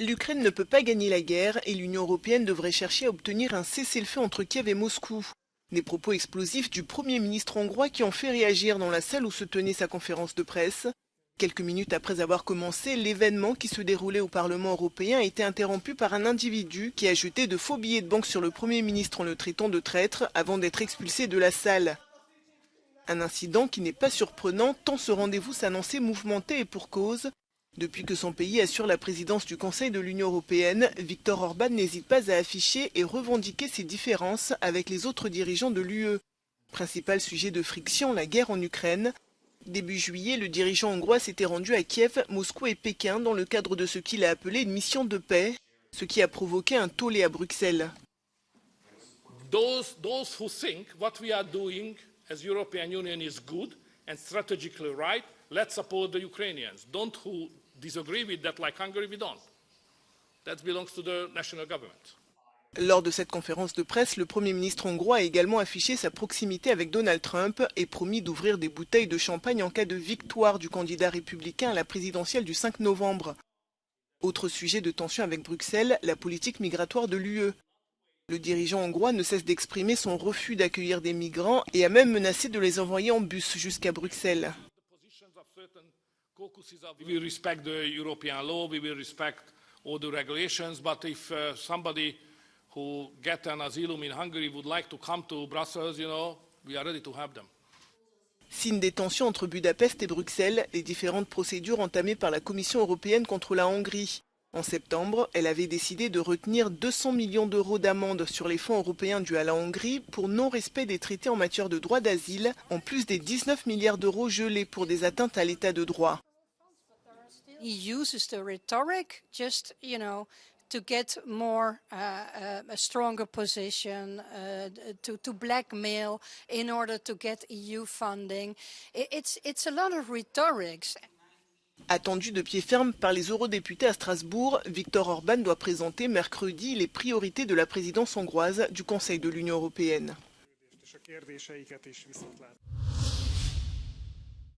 L'Ukraine ne peut pas gagner la guerre et l'Union européenne devrait chercher à obtenir un cessez-le-feu entre Kiev et Moscou. Des propos explosifs du Premier ministre hongrois qui ont fait réagir dans la salle où se tenait sa conférence de presse. Quelques minutes après avoir commencé, l'événement qui se déroulait au Parlement européen a été interrompu par un individu qui a jeté de faux billets de banque sur le Premier ministre en le traitant de traître avant d'être expulsé de la salle. Un incident qui n'est pas surprenant tant ce rendez-vous s'annonçait mouvementé et pour cause. Depuis que son pays assure la présidence du Conseil de l'Union européenne, Viktor Orban n'hésite pas à afficher et revendiquer ses différences avec les autres dirigeants de l'UE. Principal sujet de friction, la guerre en Ukraine. Début juillet, le dirigeant hongrois s'était rendu à Kiev, Moscou et Pékin dans le cadre de ce qu'il a appelé une mission de paix, ce qui a provoqué un tollé à Bruxelles. Those who think what we are doing as European Union is good and strategically right, let's support the Ukrainians. Don't who disagree with that, like Hungary, we don't. That belongs to the national government. Lors de cette conférence de presse, le Premier ministre hongrois a également affiché sa proximité avec Donald Trump et promis d'ouvrir des bouteilles de champagne en cas de victoire du candidat républicain à la présidentielle du 5 novembre. Autre sujet de tension avec Bruxelles, la politique migratoire de l'UE. Le dirigeant hongrois ne cesse d'exprimer son refus d'accueillir des migrants et a même menacé de les envoyer en bus jusqu'à Bruxelles. We will respect the European law, we will respect all the regulations, but if somebody who get an asylum in Hungary would like to come to Brussels, we are ready to have them. Signe des tensions entre Budapest et Bruxelles, les différentes procédures entamées par la Commission européenne contre la Hongrie. En septembre, elle avait décidé de retenir 200 millions d'euros d'amende sur les fonds européens dus à la Hongrie pour non-respect des traités en matière de droit d'asile, en plus des 19 milliards d'euros gelés pour des atteintes à l'état de droit. He uses the rhetoric to get more a stronger position, to blackmail in order to get EU funding. It's a lot of rhetorics. Attendu de pied ferme par les eurodéputés à Strasbourg, Viktor Orban doit présenter mercredi les priorités de la présidence hongroise du Conseil de l'Union européenne.